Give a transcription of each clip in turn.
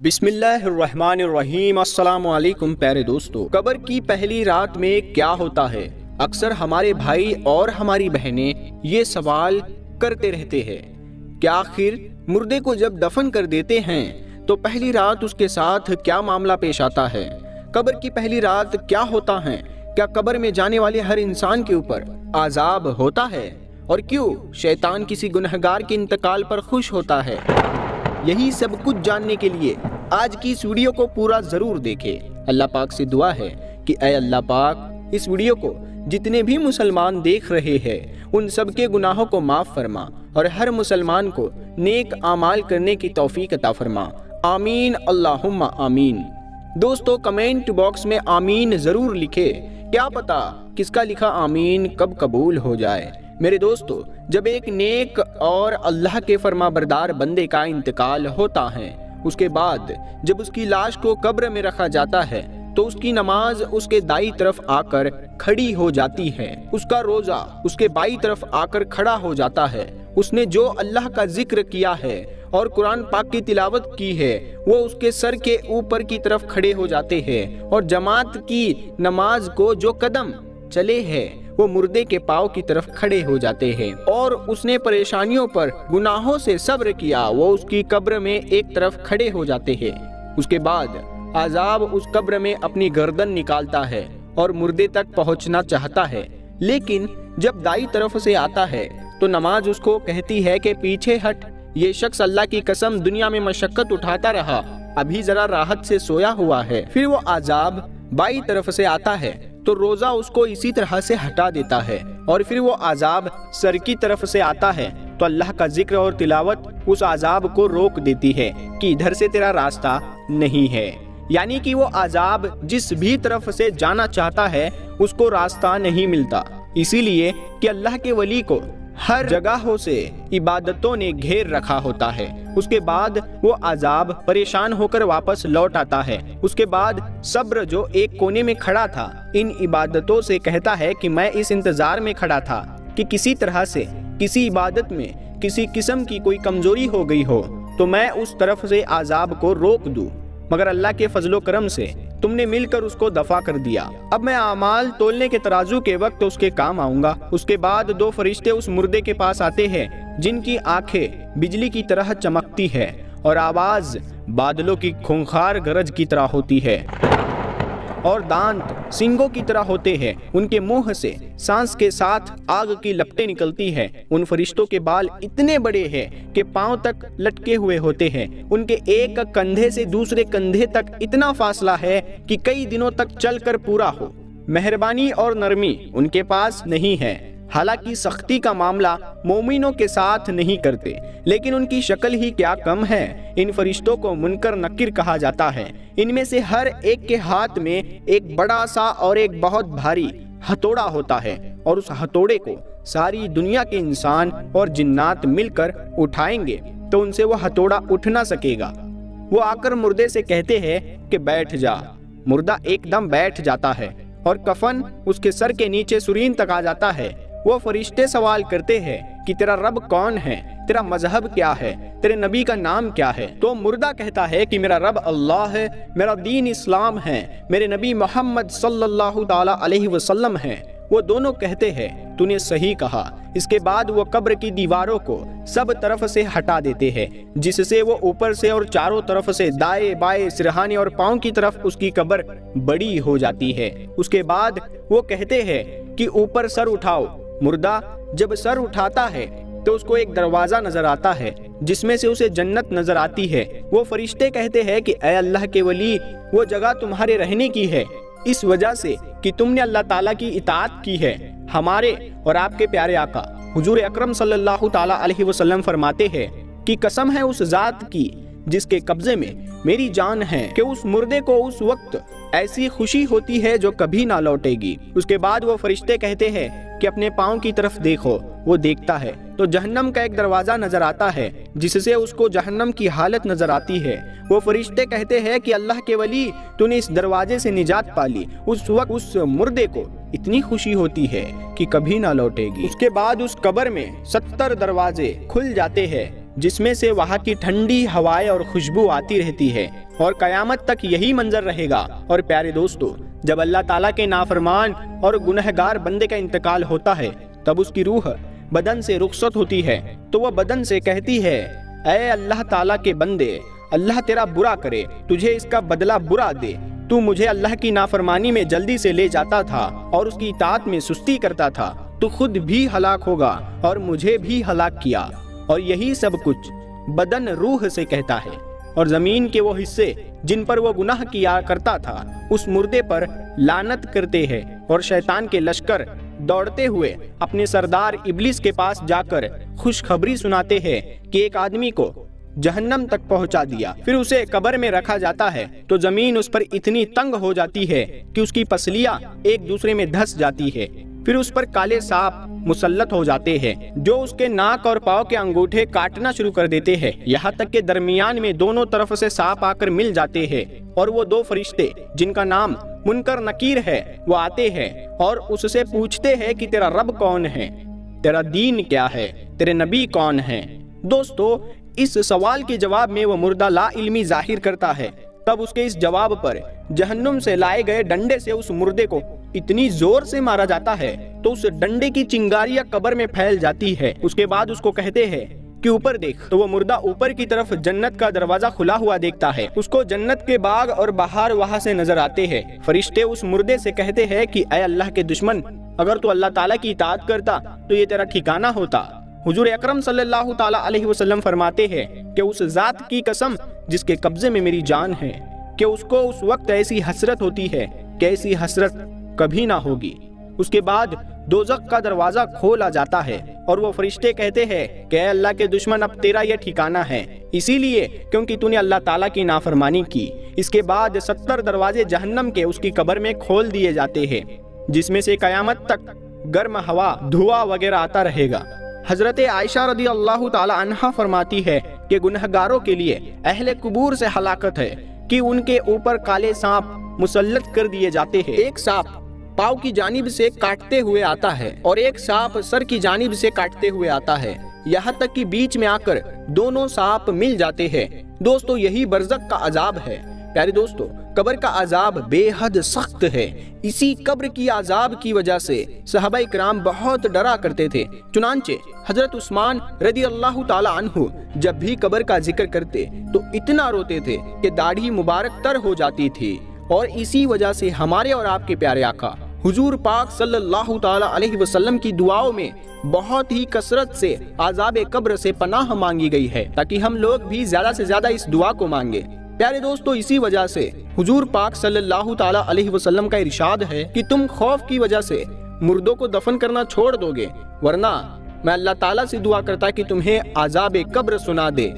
بسم اللہ الرحمن الرحیم۔ السلام علیکم پیارے دوستو، قبر کی پہلی رات میں کیا ہوتا ہے؟ اکثر ہمارے بھائی اور ہماری بہنیں یہ سوال کرتے رہتے ہیں کہ آخر مردے کو جب دفن کر دیتے ہیں تو پہلی رات اس کے ساتھ کیا معاملہ پیش آتا ہے؟ قبر کی پہلی رات کیا ہوتا ہے؟ کیا قبر میں جانے والے ہر انسان کے اوپر عذاب ہوتا ہے؟ اور کیوں شیطان کسی گنہگار کے انتقال پر خوش ہوتا ہے؟ یہی سب کچھ جاننے کے لیے آج کی اس ویڈیو کو پورا ضرور دیکھیں۔ اللہ پاک سے دعا ہے کہ اے اللہ پاک، اس ویڈیو کو جتنے بھی مسلمان دیکھ رہے ہیں ان سب کے گناہوں کو معاف فرما اور ہر مسلمان کو نیک اعمال کرنے کی توفیق عطا فرما۔ آمین اللہم آمین۔ دوستو کمنٹ باکس میں آمین ضرور لکھے، کیا پتا کس کا لکھا آمین کب قبول ہو جائے۔ میرے دوستو، جب ایک نیک اور اللہ کے فرما بردار بندے کا انتقال ہوتا ہے، اس کے بعد جب اس کی لاش کو قبر میں رکھا جاتا ہے تو اس کی نماز اس کے دائیں طرف آ کر کھڑی ہو جاتی ہے، اس کا روزہ اس کے بائیں طرف آ کر کھڑا ہو جاتا ہے۔ اس نے جو اللہ کا ذکر کیا ہے اور قرآن پاک کی تلاوت کی ہے وہ اس کے سر کے اوپر کی طرف کھڑے ہو جاتے ہیں، اور جماعت کی نماز کو جو قدم چلے ہیں وہ مردے کے پاؤں کی طرف کھڑے ہو جاتے ہیں، اور اس نے پریشانیوں پر گناہوں سے صبر کیا وہ اس کی قبر میں ایک طرف کھڑے ہو جاتے ہیں۔ اس کے بعد عذاب اس قبر میں اپنی گردن نکالتا ہے اور مردے تک پہنچنا چاہتا ہے، لیکن جب دائیں طرف سے آتا ہے تو نماز اس کو کہتی ہے کہ پیچھے ہٹ، یہ شخص اللہ کی قسم دنیا میں مشقت اٹھاتا رہا، ابھی ذرا راحت سے سویا ہوا ہے۔ پھر وہ عذاب بائیں طرف سے آتا ہے تو روزہ اس کو اسی طرح سے ہٹا دیتا ہے، اور پھر وہ عذاب سر کی طرف سے آتا ہے تو اللہ کا ذکر اور تلاوت اس عذاب کو روک دیتی ہے کہ ادھر سے تیرا راستہ نہیں ہے، یعنی کہ وہ عذاب جس بھی طرف سے جانا چاہتا ہے اس کو راستہ نہیں ملتا، اسی لیے کہ اللہ کے ولی کو ہر جگہوں سے عبادتوں نے گھیر رکھا ہوتا ہے۔ اس کے بعد وہ عذاب پریشان ہو کر واپس لوٹ آتا ہے۔ اس کے بعد صبر جو ایک کونے میں کھڑا تھا ان عبادتوں سے کہتا ہے کہ میں اس انتظار میں کھڑا تھا کہ کسی طرح سے کسی عبادت میں کسی قسم کی کوئی کمزوری ہو گئی ہو تو میں اس طرف سے عذاب کو روک دوں، مگر اللہ کے فضل و کرم سے تم نے مل کر اس کو دفع کر دیا۔ اب میں اعمال تولنے کے ترازو کے وقت اس کے کام آؤں گا۔ اس کے بعد دو فرشتے اس مردے کے پاس آتے ہیں جن کی آنکھیں بجلی کی طرح چمکتی ہے اور آواز بادلوں کی خونخوار گرج کی طرح ہوتی ہے، اور دانت سنگوں کی طرح ہوتے ہیں۔ ان کے منہ سے سانس کے ساتھ آگ کی لپٹیں نکلتی ہیں۔ ان فرشتوں کے بال اتنے بڑے ہیں کہ پاؤں تک لٹکے ہوئے ہوتے ہیں۔ ان کے ایک کندھے سے دوسرے کندھے تک اتنا فاصلہ ہے کہ کئی دنوں تک چل کر پورا ہو۔ مہربانی اور نرمی ان کے پاس نہیں ہے، حالانکہ سختی کا معاملہ مومنوں کے ساتھ نہیں کرتے، لیکن ان کی شکل ہی کیا کم ہے۔ ان فرشتوں کو منکر نکیر کہا جاتا ہے۔ ان میں سے ہر ایک کے ہاتھ میں ایک بڑا سا اور ایک بہت بھاری ہتھوڑا ہوتا ہے، اور اس ہتھوڑے کو ساری دنیا کے انسان اور جنات مل کر اٹھائیں گے تو ان سے وہ ہتھوڑا اٹھ نہ سکے گا۔ وہ آ کر مردے سے کہتے ہیں کہ بیٹھ جا۔ مردہ ایک دم بیٹھ جاتا ہے اور کفن اس کے سر کے نیچے سرین تک آ جاتا ہے۔ وہ فرشتے سوال کرتے ہیں کہ تیرا رب کون ہے، تیرا مذہب کیا ہے، تیرے نبی کا نام کیا ہے؟ تو مردہ کہتا ہے کہ میرا رب اللہ ہے، میرا دین اسلام ہے، میرے نبی محمد صلی اللہ تعالی علیہ وسلم ہے۔ وہ دونوں کہتے ہیں تو نے صحیح کہا۔ اس کے بعد وہ قبر کی دیواروں کو سب طرف سے ہٹا دیتے ہیں، جس سے وہ اوپر سے اور چاروں طرف سے دائیں بائیں سرہانے اور پاؤں کی طرف اس کی قبر بڑی ہو جاتی ہے۔ اس کے بعد وہ کہتے ہیں کہ اوپر سر اٹھاؤ۔ مردہ جب سر اٹھاتا ہے تو اس کو ایک دروازہ نظر آتا ہے جس میں سے اسے جنت نظر آتی ہے۔ وہ فرشتے کہتے ہیں کہ اے اللہ کے ولی، وہ جگہ تمہارے رہنے کی ہے، اس وجہ سے کہ تم نے اللہ تعالیٰ کی اطاعت کی ہے۔ ہمارے اور آپ کے پیارے آقا حضور اکرم صلی اللہ تعالیٰ علیہ وسلم فرماتے ہیں کہ قسم ہے اس ذات کی جس کے قبضے میں میری جان ہے کہ اس مردے کو اس وقت ایسی خوشی ہوتی ہے جو کبھی نہ لوٹے گی۔ اس کے بعد وہ فرشتے کہتے ہیں کہ اپنے پاؤں کی طرف دیکھو۔ وہ دیکھتا ہے تو جہنم کا ایک دروازہ نظر آتا ہے جس سے اس کو جہنم کی حالت نظر آتی ہے۔ وہ فرشتے کہتے ہیں کہ اللہ کے ولی، تو نے اس دروازے سے نجات پالی۔ اس وقت اس مردے کو اتنی خوشی ہوتی ہے کہ کبھی نہ لوٹے گی۔ اس کے بعد اس قبر میں 70 دروازے کھل جاتے ہیں جس میں سے وہاں کی ٹھنڈی ہوائیں اور خوشبو آتی رہتی ہے، اور قیامت تک یہی منظر رہے گا۔ اور پیارے دوستو، جب اللہ تعالیٰ کے نافرمان اور گنہگار بندے کا انتقال ہوتا ہے، تب اس کی روح بدن سے رخصت ہوتی ہے، تو وہ بدن سے کہتی ہے، اے اللہ تعالیٰ کے بندے، اللہ تیرا برا کرے، تجھے اس کا بدلہ برا دے۔ تو مجھے اللہ کی نافرمانی میں جلدی سے لے جاتا تھا اور اس کی اطاعت میں سستی کرتا تھا، تو خود بھی ہلاک ہوگا اور مجھے بھی ہلاک کیا۔ اور یہی سب کچھ بدن روح سے کہتا ہے، اور زمین کے وہ حصے جن پر وہ گناہ کیا کرتا تھا اس مردے پر لعنت کرتے ہیں، اور شیطان کے لشکر دوڑتے ہوئے اپنے سردار ابلیس کے پاس جا کر خوشخبری سناتے ہیں کہ ایک آدمی کو جہنم تک پہنچا دیا۔ پھر اسے قبر میں رکھا جاتا ہے تو زمین اس پر اتنی تنگ ہو جاتی ہے کہ اس کی پسلیاں ایک دوسرے میں دھس جاتی ہے۔ پھر اس پر کالے سانپ مسلط ہو جاتے ہیں جو اس کے ناک اور پاؤں کے انگوٹھے کاٹنا شروع کر دیتے ہیں، یہاں تک کہ درمیان میں دونوں طرف سے سانپ آ کر مل جاتے ہیں، اور وہ دو فرشتے جن کا نام منکر نکیر ہے وہ آتے ہیں اور اس سے پوچھتے ہیں کہ تیرا رب کون ہے، تیرا دین کیا ہے، تیرے نبی کون ہیں۔ دوستو، اس سوال کے جواب میں وہ مردہ لا علمی ظاہر کرتا ہے۔ تب اس کے اس جواب پر جہنم سے لائے گئے ڈنڈے سے اس مردے کو اتنی زور سے مارا جاتا ہے تو اس ڈنڈے کی چنگاریاں قبر میں پھیل جاتی ہے۔ اس کے بعد اس کو کہتے ہیں کہ اوپر دیکھ، تو وہ مردہ اوپر کی طرف جنت کا دروازہ کھلا ہوا دیکھتا ہے۔ اس کو جنت کے باغ اور بہار وہاں سے نظر آتے ہیں۔ فرشتے اس مردے سے کہتے ہیں کہ اے اللہ کے دشمن، اگر تو اللہ تعالیٰ کی اطاعت کرتا تو یہ تیرا ٹھکانہ ہوتا۔ حضور اکرم صلی اللہ تعالیٰ علیہ وسلم فرماتے ہیں کہ اس ذات کی قسم جس کے قبضے میں میری جان ہے، کہ اس کو اس وقت ایسی حسرت ہوتی ہے کہ ایسی حسرت کبھی نہ ہوگی۔ اس کے بعد دوزخ کا دروازہ کھولا جاتا ہے اور وہ فرشتے کہتے ہیں کہ اے اللہ کے دشمن، اب تیرا یہ ٹھکانہ ہے، اسی لیے کیونکہ تو نے اللہ تعالیٰ کی نافرمانی کی۔ اس کے بعد 70 دروازے جہنم کے اس کی قبر میں کھول دیے جاتے ہیں، جس میں سے قیامت تک گرم ہوا، دھواں وغیرہ آتا رہے گا۔ حضرت عائشہ رضی اللہ تعالی عنہا فرماتی ہے کہ گنہگاروں کے لیے اہل قبور سے ہلاکت ہے کہ ان کے اوپر کالے سانپ مسلط کر دیے جاتے ہیں۔ ایک سانپ پاؤں کی جانب سے کاٹتے ہوئے آتا ہے اور ایک سانپ سر کی جانب سے کاٹتے ہوئے آتا ہے، یہاں تک کہ بیچ میں آ کر دونوں سانپ مل جاتے ہیں۔ دوستو، یہی برزخ کا عذاب ہے۔ پیارے دوستو، قبر کا عذاب بے حد سخت ہے۔ اسی قبر کی عذاب کی وجہ سے صحابہ کرام بہت ڈرا کرتے تھے۔ چنانچہ حضرت عثمان رضی اللہ تعالی عنہ جب بھی قبر کا ذکر کرتے تو اتنا روتے تھے کہ داڑھی مبارک تر ہو جاتی تھی، اور اسی وجہ سے ہمارے اور آپ کے پیارے آقا حضور پاک صلی اللہ تعالی علیہ وسلم کی دعاؤں میں بہت ہی کثرت سے عذاب قبر سے پناہ مانگی گئی ہے، تاکہ ہم لوگ بھی زیادہ سے زیادہ اس دعا کو مانگے۔ پیارے دوستو، اسی وجہ سے حضور پاک صلی اللہ تعالی علیہ وسلم کا ارشاد ہے کہ تم خوف کی وجہ سے مردوں کو دفن کرنا چھوڑ دو گے، ورنہ میں اللہ تعالیٰ سے دعا کرتا کہ تمہیں عذاب قبر سنا دے۔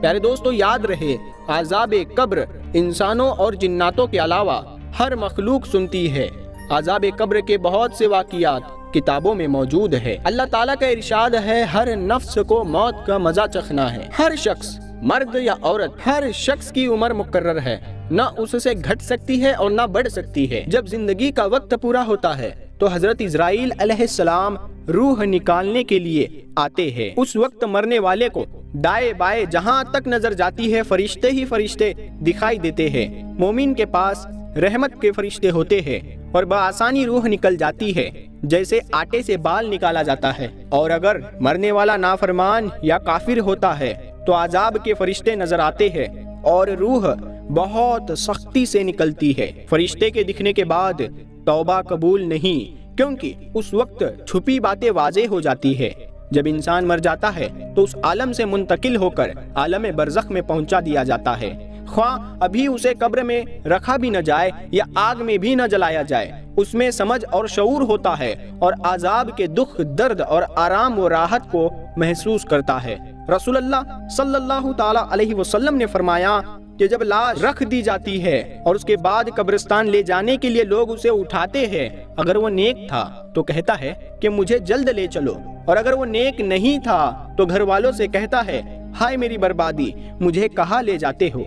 پیارے دوستو، یاد رہے، عذاب قبر انسانوں اور جناتوں کے علاوہ ہر مخلوق سنتی ہے۔ عذاب قبر کے بہت سے واقعات کتابوں میں موجود ہے۔ اللہ تعالیٰ کا ارشاد ہے، ہر نفس کو موت کا مزہ چکھنا ہے۔ ہر شخص، مرد یا عورت، ہر شخص کی عمر مقرر ہے، نہ اس سے گھٹ سکتی ہے اور نہ بڑھ سکتی ہے۔ جب زندگی کا وقت پورا ہوتا ہے تو حضرت اسرائیل علیہ السلام روح نکالنے کے لیے آتے ہیں۔ اس وقت مرنے والے کو دائیں بائیں جہاں تک نظر جاتی ہے فرشتے ہی فرشتے دکھائی دیتے ہیں۔ مومن کے پاس رحمت کے فرشتے ہوتے ہیں اور بآسانی روح نکل جاتی ہے، جیسے آٹے سے بال نکالا جاتا ہے۔ اور اگر مرنے والا نافرمان یا کافر ہوتا ہے تو عذاب کے فرشتے نظر آتے ہیں اور روح بہت سختی سے نکلتی ہے۔ فرشتے کے دکھنے کے بعد توبہ قبول نہیں، کیونکہ اس وقت چھپی باتیں واضح ہو جاتی ہے۔ جب انسان مر جاتا ہے تو اس عالم سے منتقل ہو کر عالم برزخ میں پہنچا دیا جاتا ہے، خواہ ابھی اسے قبر میں رکھا بھی نہ جائے یا آگ میں بھی نہ جلایا جائے، اس میں سمجھ اور شعور ہوتا ہے اور عذاب کے دکھ، درد اور آرام و راحت کو محسوس کرتا ہے۔ رسول اللہ صلی اللہ تعالی علیہ وسلم نے فرمایا کہ جب لاش رکھ دی جاتی ہے اور اس کے بعد قبرستان لے جانے کے لیے لوگ اسے اٹھاتے ہیں، اگر وہ نیک تھا تو کہتا ہے کہ مجھے جلد لے چلو، اور اگر وہ نیک نہیں تھا تو گھر والوں سے کہتا ہے ہائے میری بربادی، مجھے کہاں لے جاتے ہو۔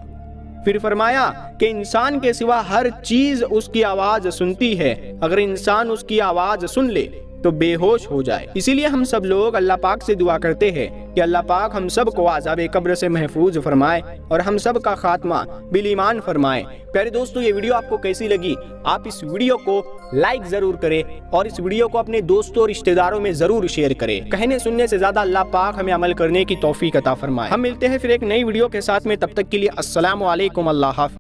پھر فرمایا کہ انسان کے سوا ہر چیز اس کی آواز سنتی ہے، اگر انسان اس کی آواز سن لے تو بے ہوش ہو جائے۔ اسی لیے ہم سب لوگ اللہ پاک سے دعا کرتے ہیں کہ اللہ پاک ہم سب کو عذاب قبر سے محفوظ فرمائے اور ہم سب کا خاتمہ بالایمان فرمائے۔ پیارے دوستو، یہ ویڈیو آپ کو کیسی لگی؟ آپ اس ویڈیو کو لائک ضرور کریں اور اس ویڈیو کو اپنے دوستوں اور رشتہ داروں میں ضرور شیئر کریں۔ کہنے سننے سے زیادہ اللہ پاک ہمیں عمل کرنے کی توفیق عطا فرمائے۔ ہم ملتے ہیں پھر ایک نئی ویڈیو کے ساتھ میں، تب تک کے لیے السلام علیکم، اللہ حافظ۔